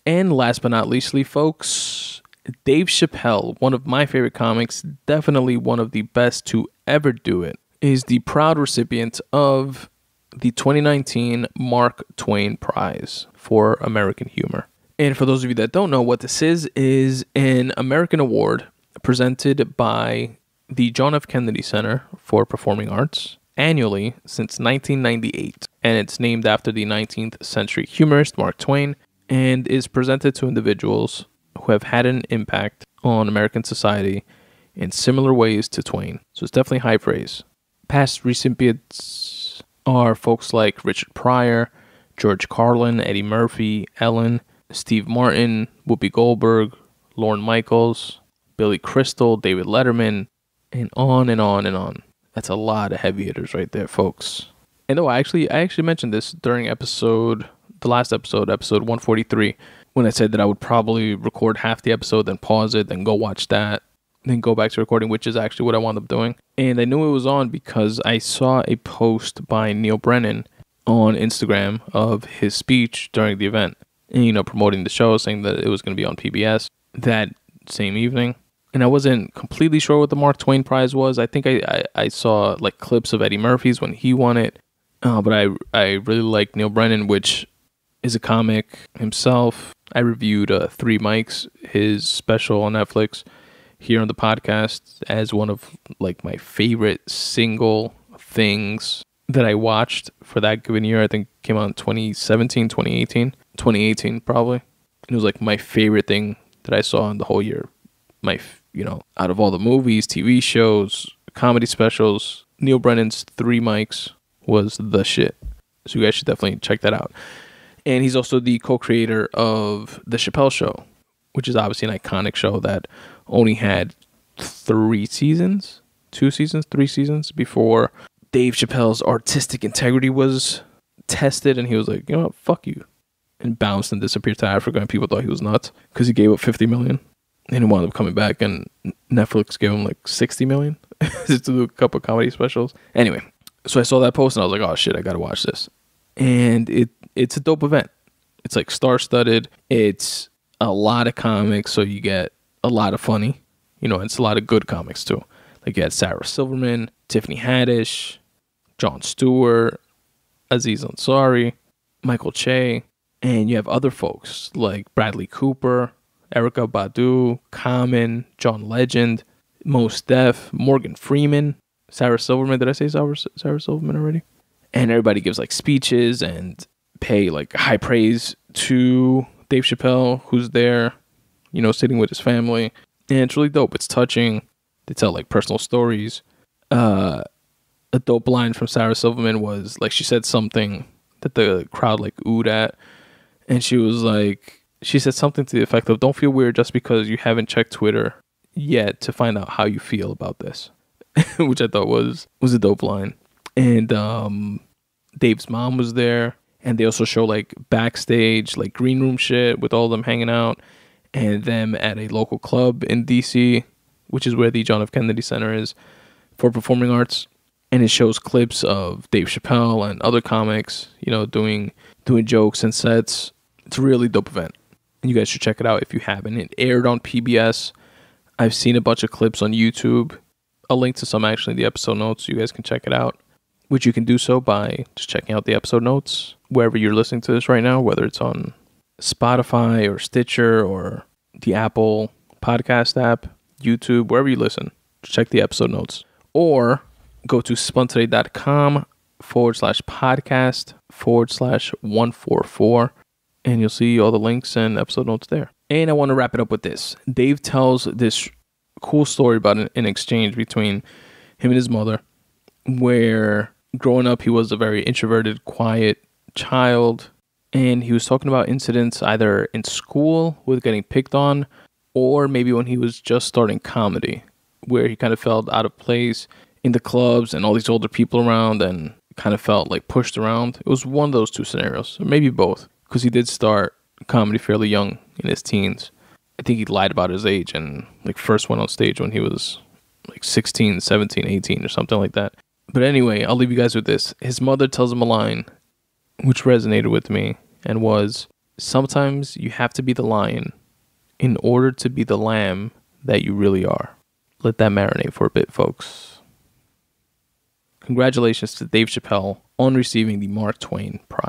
And last but not leastly, folks, Dave Chappelle, one of my favorite comics, definitely one of the best to ever do it, is the proud recipient of the 2019 Mark Twain Prize for American Humor. And for those of you that don't know what this is an American award presented by the John F. Kennedy Center for Performing Arts annually since 1998. And it's named after the 19th century humorist Mark Twain and is presented to individuals who have had an impact on American society in similar ways to Twain. So it's definitely high praise. Past recipients are folks like Richard Pryor, George Carlin, Eddie Murphy, Ellen, Steve Martin, Whoopi Goldberg, Lorne Michaels, Billy Crystal, David Letterman, and on and on and on. That's a lot of heavy hitters right there, folks. And I actually mentioned this during the last episode, episode 143, when I said that I would probably record half the episode, then pause it, then go watch that, then go back to recording, which is actually what I wound up doing. And I knew it was on because I saw a post by Neil Brennan on Instagram of his speech during the event, and, promoting the show, saying that it was going to be on PBS that same evening. And I wasn't completely sure what the Mark Twain Prize was. I think I saw like clips of Eddie Murphy's when he won it. But I really like Neil Brennan, which is a comic himself. I reviewed 3 Mics, his special on Netflix, here on the podcast as one of like my favorite single things that I watched for that given year. I think it came out in 2017, 2018 probably. It was like my favorite thing that I saw in the whole year. Out of all the movies, TV shows, comedy specials, Neil Brennan's 3 Mics was the shit. So you guys should definitely check that out. And he's also the co-creator of The Chappelle Show, which is obviously an iconic show that only had 3 seasons before Dave Chappelle's artistic integrity was tested, and he was like, you know what, fuck you, and bounced and disappeared to Africa, and people thought he was nuts because he gave up $50 million. And he wound up coming back, and Netflix gave him like $60 million to do a couple comedy specials. Anyway, so I saw that post, and I was like, oh shit, I gotta watch this. And it's a dope event. It's like star-studded. It's a lot of comics, so you get a lot of funny. It's a lot of good comics too. Like you had Sarah Silverman, Tiffany Haddish, Jon Stewart, Aziz Ansari, Michael Che, and you have other folks like Bradley Cooper, Erykah Badu, Common, John Legend, Mos Def, Morgan Freeman, Sarah Silverman. Did I say Sarah Silverman already? And everybody gives like speeches and pay like high praise to Dave Chappelle, who's there, sitting with his family. And it's really dope. It's touching. They tell like personal stories. A dope line from Sarah Silverman was like, she said something that the crowd like oohed at. And she said something to the effect of, don't feel weird just because you haven't checked Twitter yet to find out how you feel about this, which I thought was a dope line. And Dave's mom was there, and they also show like backstage, like green room shit with all of them hanging out, and them at a local club in DC, which is where the John F. Kennedy Center is for Performing Arts. And it shows clips of Dave Chappelle and other comics, doing jokes and sets. It's a really dope event. And you guys should check it out if you haven't. It aired on PBS. I've seen a bunch of clips on YouTube. I'll link to some actually in the episode notes so you guys can check it out, which you can do so by just checking out the episode notes wherever you're listening to this right now, whether it's on Spotify or Stitcher or the Apple podcast app, YouTube, wherever you listen. Check the episode notes. Or go to spuntoday.com/podcast/144. And you'll see all the links and episode notes there. And I want to wrap it up with this. Dave tells this cool story about an exchange between him and his mother, where growing up, he was a very introverted, quiet child. And he was talking about incidents either in school with getting picked on, or maybe when he was just starting comedy, where he kind of felt out of place in the clubs and all these older people around and kind of felt like pushed around. It was one of those 2 scenarios, or maybe both. Because he did start comedy fairly young in his teens. I think he lied about his age and like first went on stage when he was like 16, 17, 18 or something like that. But anyway, I'll leave you guys with this. His mother tells him a line which resonated with me and was, sometimes you have to be the lion in order to be the lamb that you really are. Let that marinate for a bit, folks. Congratulations to Dave Chappelle on receiving the Mark Twain Prize.